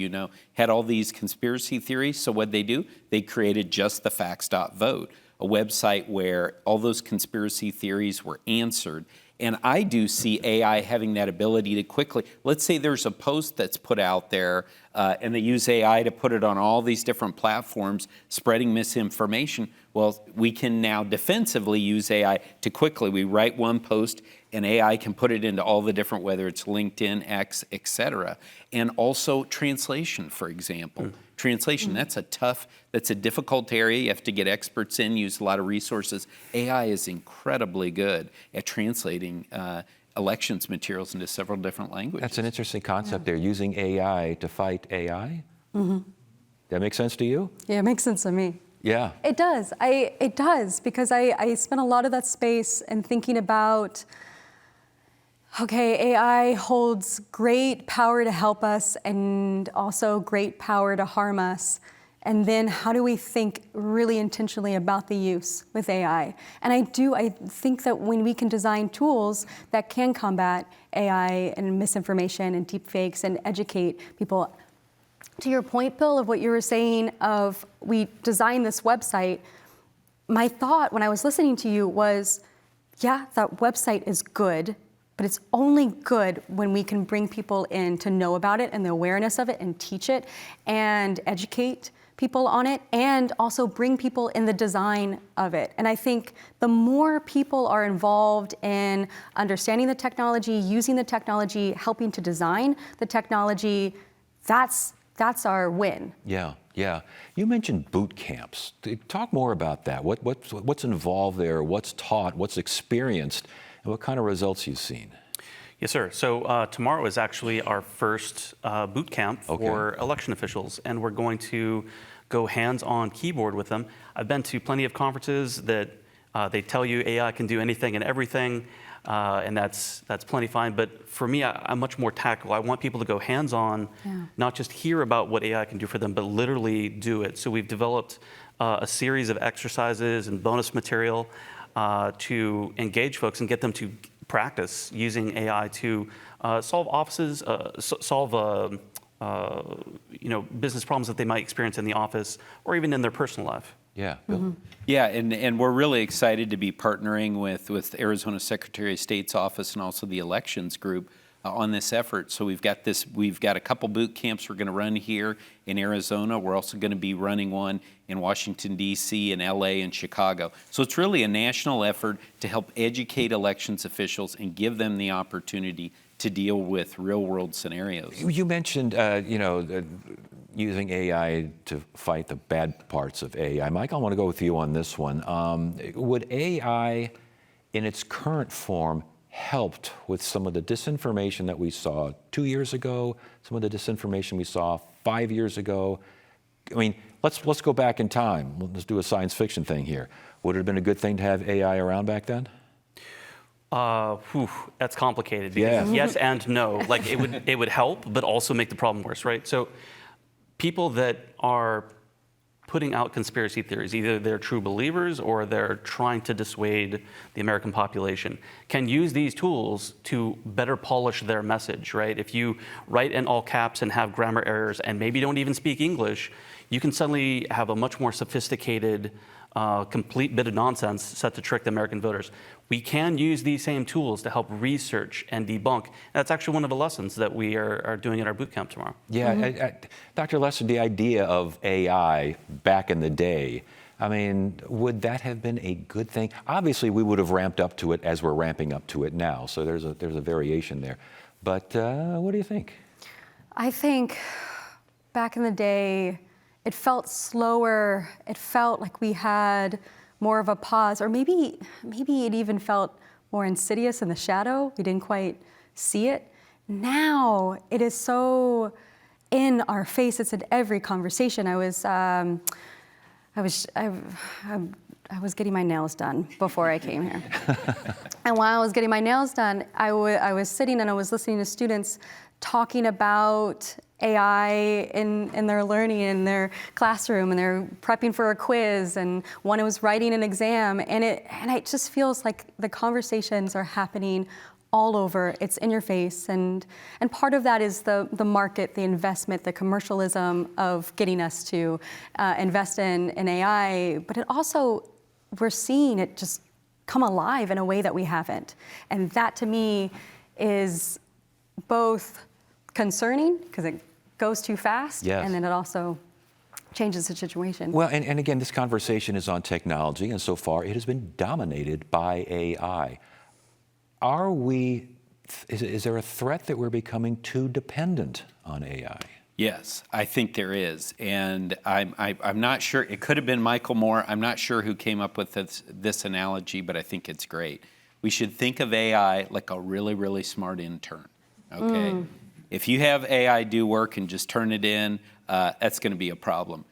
B: had all these conspiracy theories. So what'd they do? They created justthefacts.vote, a website where all those conspiracy theories were answered. And I do see AI having that ability to quickly, let's say there's a post that's put out there and they use AI to put it on all these different platforms, spreading misinformation. Well, we can now defensively use AI to quickly, we write one post and AI can put it into all the different, whether it's LinkedIn, X, et cetera. And also translation, for example. Translation, that's a difficult area. You have to get experts in, use a lot of resources. AI is incredibly good at translating elections materials into several different languages.
A: That's an interesting concept there, using AI to fight AI. That make sense to you?
F: Yeah, it makes sense to me.
A: Yeah.
F: It does. It does, because I spent a lot of that space in thinking about, okay, AI holds great power to help us and also great power to harm us. And then how do we think really intentionally about the use with AI? And I think that when we can design tools that can combat AI and misinformation and deepfakes and educate people. To your point, Bill, of what you were saying of we designed this website, my thought when I was listening to you was, yeah, that website is good, but it's only good when we can bring people in to know about it and the awareness of it and teach it and educate people on it and also bring people in the design of it. And I think the more people are involved in understanding the technology, using the technology, helping to design the technology, that's our win.
A: Yeah, yeah. You mentioned boot camps. Talk more about that. What's involved there? What's taught? What's experienced? And what kind of results you've seen?
G: Yes, sir. So tomorrow is actually our first boot camp for election officials, and we're going to go hands-on keyboard with them. I've been to plenty of conferences that they tell you AI can do anything and everything, and that's plenty fine. But for me, I'm much more tactical. I want people to go hands-on, not just hear about what AI can do for them, but literally do it. So we've developed a series of exercises and bonus material to engage folks and get them to practice using AI to solve offices, solve business problems that they might experience in the office or even in their personal life.
A: Yeah, Bill?
B: Yeah, and we're really excited to be partnering with Arizona Secretary of State's office and also the elections group on this effort. So we've got a couple boot camps we're going to run here in Arizona. We're also going to be running one in Washington, D.C., and L.A. and Chicago. So it's really a national effort to help educate elections officials and give them the opportunity to deal with real-world scenarios.
A: You mentioned, using AI to fight the bad parts of AI. Mike, I want to go with you on this one. Would AI, in its current form, helped with some of the disinformation that we saw 2 years ago, some of the disinformation we saw 5 years ago? I mean, let's go back in time. Let's do a science fiction thing here. Would it have been a good thing to have AI around back then?
G: That's complicated. Because yes and no. Like it would help, but also make the problem worse, right? So people that are putting out conspiracy theories, either they're true believers or they're trying to dissuade the American population, can use these tools to better polish their message, right? If you write in all caps and have grammar errors and maybe don't even speak English, you can suddenly have a much more sophisticated, complete bit of nonsense set to trick the American voters. We can use these same tools to help research and debunk. That's actually one of the lessons that we are doing at our boot camp tomorrow.
A: Yeah, Dr. Lesser, the idea of AI back in the day, I mean, would that have been a good thing? Obviously, we would have ramped up to it as we're ramping up to it now, so there's a variation there. But what do you think?
F: I think back in the day, it felt slower. It felt like we had more of a pause, or maybe it even felt more insidious in the shadow. We didn't quite see it. Now it is so in our face. It's in every conversation. I was getting my nails done before I came here, and while I was getting my nails done, I was sitting and I was listening to students talking about AI in their learning in their classroom, and they're prepping for a quiz, and one was writing an exam, and it just feels like the conversations are happening all over. It's in your face, and part of that is the market, the investment, the commercialism of getting us to invest in AI, but it also, we're seeing it just come alive in a way that we haven't, and that to me is both concerning because it goes too fast, and then it also changes the situation.
A: Well, and again, this conversation is on technology, and so far it has been dominated by AI. Is there a threat that we're becoming too dependent on AI?
B: Yes, I think there is, and I'm not sure. It could have been Michael Moore. I'm not sure who came up with this analogy, but I think it's great. We should think of AI like a really, really smart intern. Okay. If you have AI do work and just turn it in, that's going to be a problem.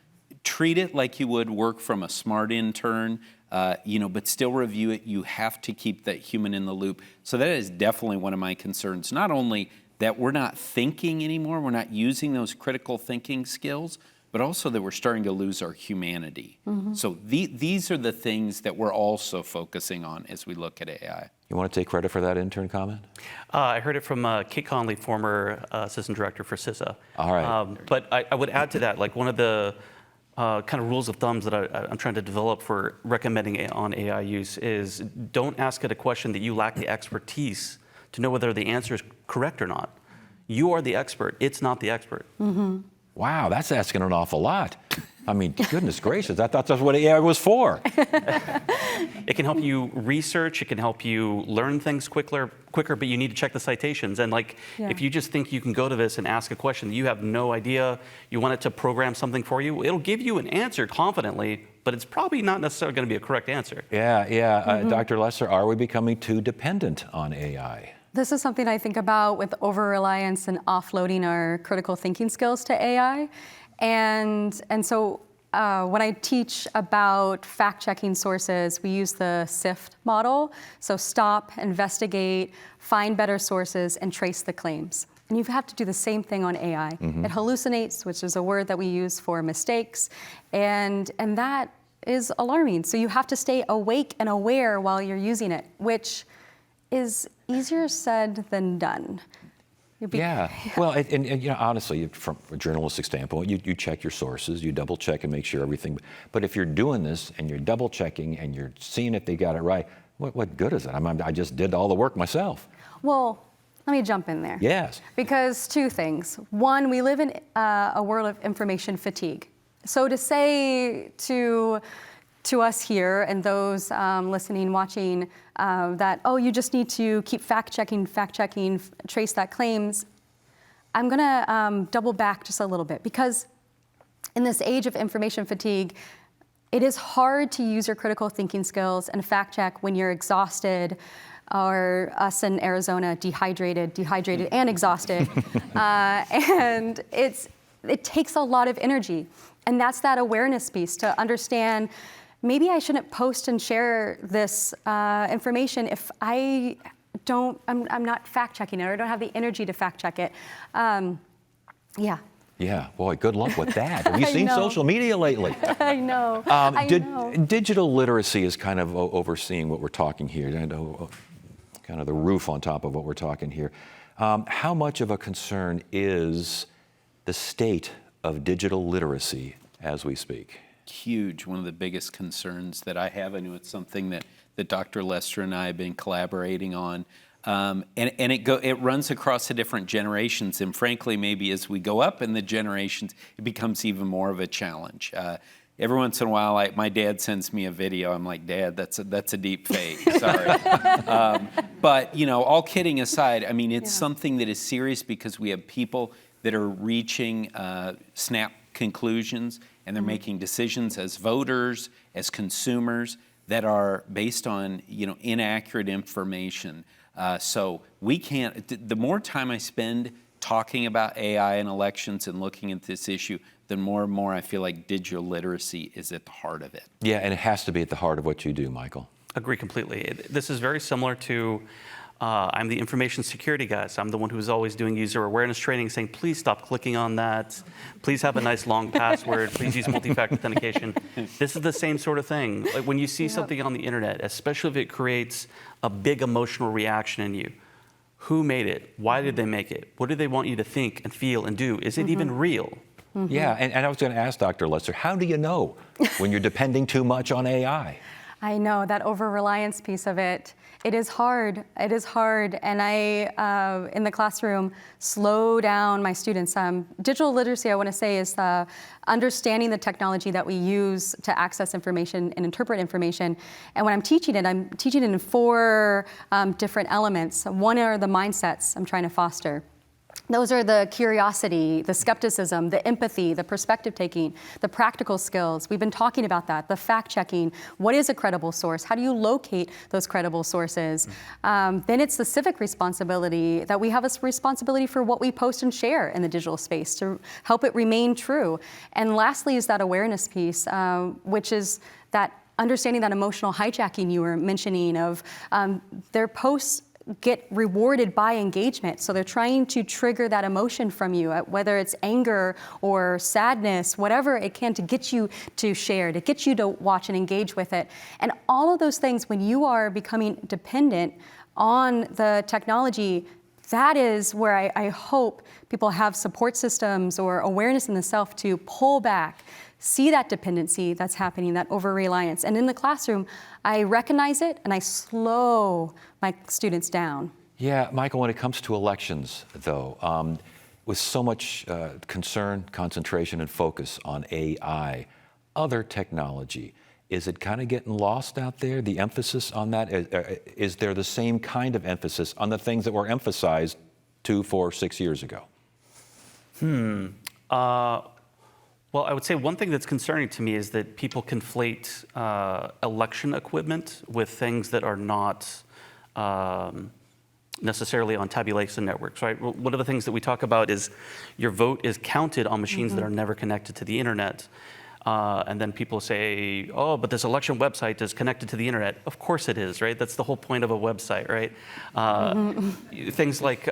B: Treat it like you would work from a smart intern, but still review it. You have to keep that human in the loop. So that is definitely one of my concerns. Not only that we're not thinking anymore, we're not using those critical thinking skills, but also that we're starting to lose our humanity. So these are the things that we're also focusing on as we look at AI.
A: You want to take credit for that intern comment?
G: I heard it from Kate Conley, former assistant director for CISA.
A: All right.
G: But I would add to that, like one of the kind of rules of thumbs that I'm trying to develop for recommending on AI use is don't ask it a question that you lack the expertise to know whether the answer is correct or not. You are the expert. It's not the expert.
A: Wow, that's asking an awful lot. I mean, goodness gracious, I thought that's what AI was for.
G: It can help you research, it can help you learn things quicker, but you need to check the citations. And if you just think you can go to this and ask a question, you have no idea, you want it to program something for you, it'll give you an answer confidently, but it's probably not necessarily going to be a correct answer.
A: Yeah. Dr. Lesser, are we becoming too dependent on AI?
F: This is something I think about with over-reliance and offloading our critical thinking skills to AI. And so when I teach about fact-checking sources, we use the SIFT model. So stop, investigate, find better sources, and trace the claims. And you have to do the same thing on AI. It hallucinates, which is a word that we use for mistakes, and that is alarming. So you have to stay awake and aware while you're using it, which is easier said than done.
A: Yeah. Well, and honestly, from a journalistic standpoint, you check your sources, you double check and make sure everything. But if you're doing this and you're double checking and you're seeing if they got it right, what good is it? I just did all the work myself.
F: Well, let me jump in there.
A: Yes.
F: Because two things. One, we live in a world of information fatigue. So to say to us here and those listening, watching, that, oh, you just need to keep fact-checking, trace that claims, I'm gonna double back just a little bit, because in this age of information fatigue, it is hard to use your critical thinking skills and fact-check when you're exhausted, or us in Arizona, dehydrated and exhausted. And it takes a lot of energy. And that's that awareness piece, to understand maybe I shouldn't post and share this information if I'm not fact-checking it, or I don't have the energy to fact-check it. Yeah.
A: Yeah, boy, good luck with that. Have you seen social media lately?
F: I know.
A: Digital literacy is kind of overseeing what we're talking here, kind of the roof on top of what we're talking here. How much of a concern is the state of digital literacy as we speak?
B: Huge. One of the biggest concerns that I have. I know it's something that Dr. Lester and I have been collaborating on. And it runs across the different generations. And frankly, maybe as we go up in the generations, it becomes even more of a challenge. Every once in a while, my dad sends me a video. I'm like, Dad, that's a deep fake. Sorry. But all kidding aside, I mean, it's something that is serious, because we have people that are reaching snap conclusions, and they're making decisions as voters, as consumers, that are based on inaccurate information. So we can't. The more time I spend talking about AI and elections and looking at this issue, the more and more I feel like digital literacy is at the heart of it.
A: Yeah, and it has to be at the heart of what you do, Michael.
G: Agree completely. This is very similar to, I'm the information security guy, so I'm the one who's always doing user awareness training, saying, please stop clicking on that. Please have a nice long password. Please use multi-factor authentication. This is the same sort of thing. Like when you see something on the internet, especially if it creates a big emotional reaction in you, who made it? Why did they make it? What do they want you to think and feel and do? Is it even real?
A: Yeah, and I was going to ask Dr. Lester, how do you know when you're depending too much on AI?
F: I know, that over-reliance piece of it. It is hard. It is hard. And I, in the classroom, slow down my students. Digital literacy, I want to say, is understanding the technology that we use to access information and interpret information. And when I'm teaching it in 4 different elements. One are the mindsets I'm trying to foster. Those are the curiosity, the skepticism, the empathy, the perspective taking, the practical skills. We've been talking about that, the fact checking. What is a credible source? How do you locate those credible sources? Then it's the civic responsibility, that we have a responsibility for what we post and share in the digital space to help it remain true. And lastly is that awareness piece, which is that understanding that emotional hijacking you were mentioning of their posts get rewarded by engagement. So they're trying to trigger that emotion from you, whether it's anger or sadness, whatever it can, to get you to share, to get you to watch and engage with it. And all of those things, when you are becoming dependent on the technology, that is where I hope people have support systems or awareness in the self to pull back, see that dependency that's happening, that over-reliance. And in the classroom, I recognize it and I slow my students down.
A: Yeah, Michael, when it comes to elections, though, with so much concern, concentration, and focus on AI, other technology, is it kind of getting lost out there, the emphasis on that? Is there the same kind of emphasis on the things that were emphasized 2, 4, 6 years ago?
G: Well, I would say one thing that's concerning to me is that people conflate election equipment with things that are not necessarily on tabulation networks, right? One of the things that we talk about is your vote is counted on machines that are never connected to the internet. And then people say, oh, but this election website is connected to the internet. Of course it is, right? That's the whole point of a website, right? Things like,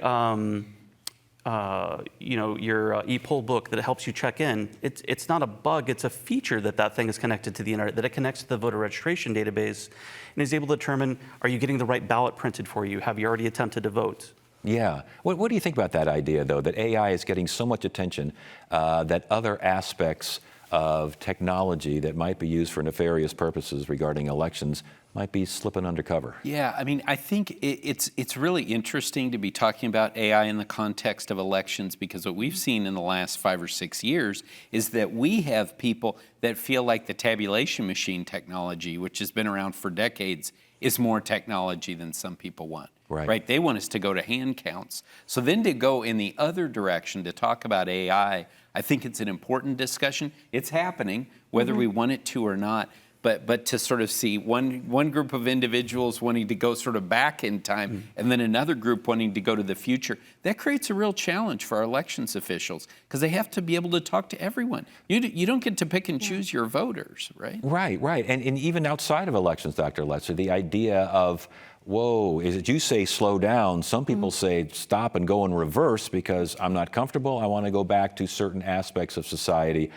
G: your e-poll book that helps you check in. It's not a bug, it's a feature that thing is connected to the internet, that it connects to the voter registration database and is able to determine, are you getting the right ballot printed for you? Have you already attempted to vote?
A: Yeah. What do you think about that idea, though, that AI is getting so much attention that other aspects of technology that might be used for nefarious purposes regarding elections might be slipping undercover?
B: Yeah, I mean, I think it's really interesting to be talking about AI in the context of elections, because what we've seen in the last 5 or 6 years is that we have people that feel like the tabulation machine technology, which has been around for decades, is more technology than some people want. Right? They want us to go to hand counts. So then to go in the other direction to talk about AI, I think it's an important discussion. It's happening, whether we want it to or not. But to sort of see one group of individuals wanting to go sort of back in time and then another group wanting to go to the future, that creates a real challenge for our elections officials, because they have to be able to talk to everyone. You don't get to pick and choose your voters, right?
A: Right. And even outside of elections, Dr. Lesser, the idea of, whoa, is it you say slow down? Some people say stop and go in reverse because I'm not comfortable. I want to go back to certain aspects of society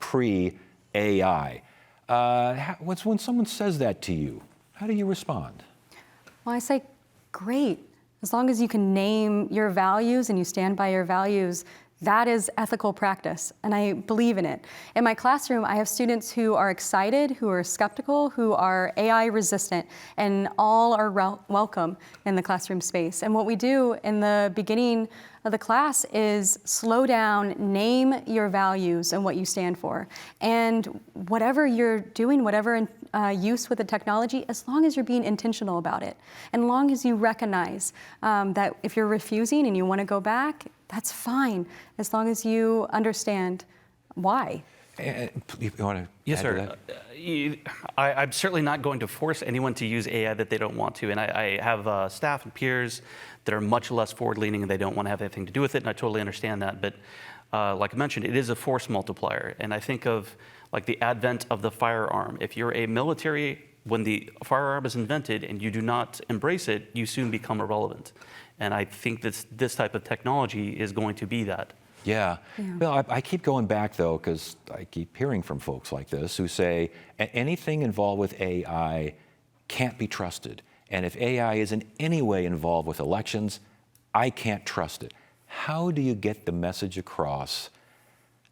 A: pre-AI. When someone says that to you, how do you respond?
F: Well, I say, great. As long as you can name your values and you stand by your values, that is ethical practice, and I believe in it. In my classroom, I have students who are excited, who are skeptical, who are AI resistant, and all are welcome in the classroom space. And what we do in the beginning of the class is slow down, name your values and what you stand for. And whatever you're doing, whatever use with the technology, as long as you're being intentional about it, and as long as you recognize that if you're refusing and you want to go back, that's fine, as long as you understand why.
A: You want to
G: Yes,
A: add
G: sir.
A: to that?
G: I'm certainly not going to force anyone to use AI that they don't want to. And I have staff and peers that are much less forward-leaning and they don't want to have anything to do with it, and I totally understand that. But like I mentioned, it is a force multiplier. And I think of like the advent of the firearm. If you're a military, when the firearm is invented and you do not embrace it, you soon become irrelevant. And I think this type of technology is going to be that.
A: Yeah. Well, I keep going back, though, because I keep hearing from folks like this who say anything involved with AI can't be trusted. And if AI is in any way involved with elections, I can't trust it. How do you get the message across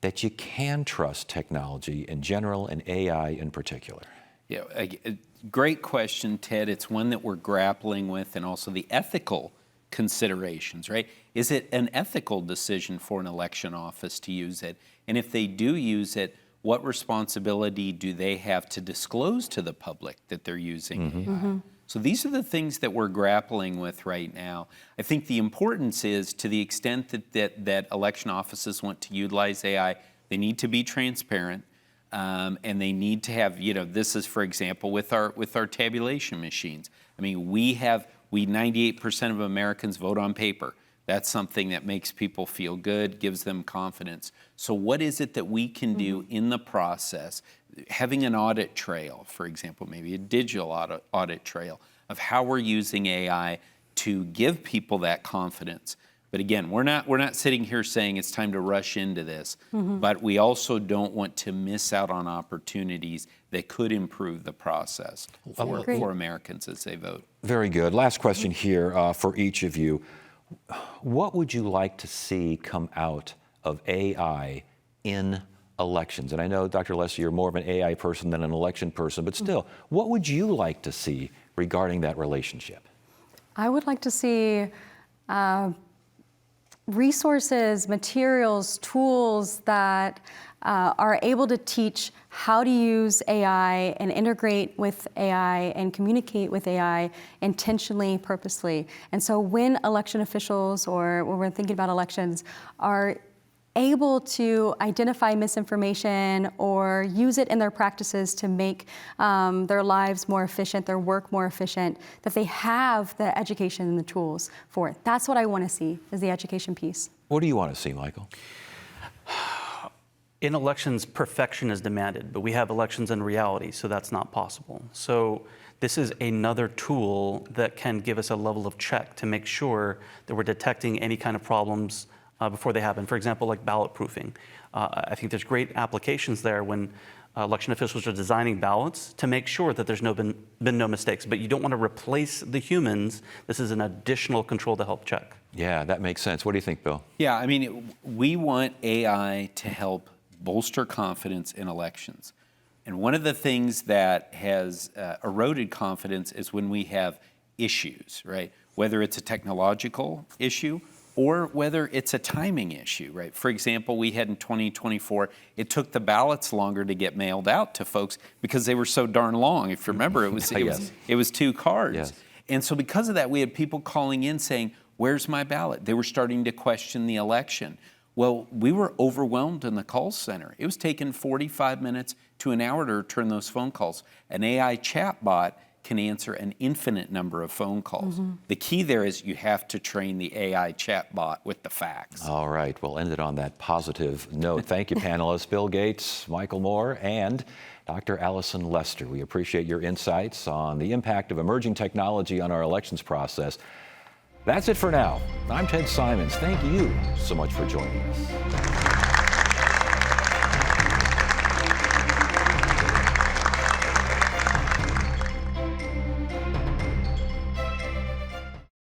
A: that you can trust technology in general and AI in particular?
B: Yeah, a great question, Ted. It's one that we're grappling with, and also the ethical considerations, right? Is it an ethical decision for an election office to use it? And if they do use it, what responsibility do they have to disclose to the public that they're using AI? So these are the things that we're grappling with right now. I think the importance is, to the extent that election offices want to utilize AI, they need to be transparent, and they need to have, this is, for example, with our tabulation machines. I mean, 98% of Americans vote on paper. That's something that makes people feel good, gives them confidence. So what is it that we can do in the process? Having an audit trail, for example, maybe a digital audit trail of how we're using AI to give people that confidence. But again, we're not sitting here saying it's time to rush into this, but we also don't want to miss out on opportunities that could improve the process for Americans as they vote.
A: Very good. Last question here for each of you. What would you like to see come out of AI in elections? And I know, Dr. Lesser, you're more of an AI person than an election person, but still, what would you like to see regarding that relationship?
F: I would like to see resources, materials, tools that are able to teach how to use AI and integrate with AI and communicate with AI intentionally, purposely. And so when election officials or when we're thinking about elections are able to identify misinformation or use it in their practices to make their lives more efficient, their work more efficient, that they have the education and the tools for it. That's what I want to see, is the education piece.
A: What do you want to see, Michael?
G: In elections, perfection is demanded, but we have elections in reality, so that's not possible. So this is another tool that can give us a level of check to make sure that we're detecting any kind of problems before they happen. For example, like ballot proofing. I think there's great applications there when election officials are designing ballots to make sure that there's been no mistakes. But you don't want to replace the humans. This is an additional control to help check.
A: Yeah, that makes sense. What do you think, Bill?
B: Yeah, I mean, we want AI to help bolster confidence in elections. And one of the things that has eroded confidence is when we have issues, right? Whether it's a technological issue or whether it's a timing issue, right? For example, we had in 2024, it took the ballots longer to get mailed out to folks because they were so darn long. If you remember, it was 2 cards.
A: Yes.
B: And so because of that, we had people calling in saying, where's my ballot? They were starting to question the election. Well, we were overwhelmed in the call center. It was taking 45 minutes to an hour to return those phone calls. An AI chatbot can answer an infinite number of phone calls. The key there is you have to train the AI chatbot with the facts.
A: All right, we'll end it on that positive note. Thank you, panelists, Bill Gates, Michael Moore, and Dr. Allison Lester. We appreciate your insights on the impact of emerging technology on our elections process. That's it for now. I'm Ted Simons. Thank you so much for joining us.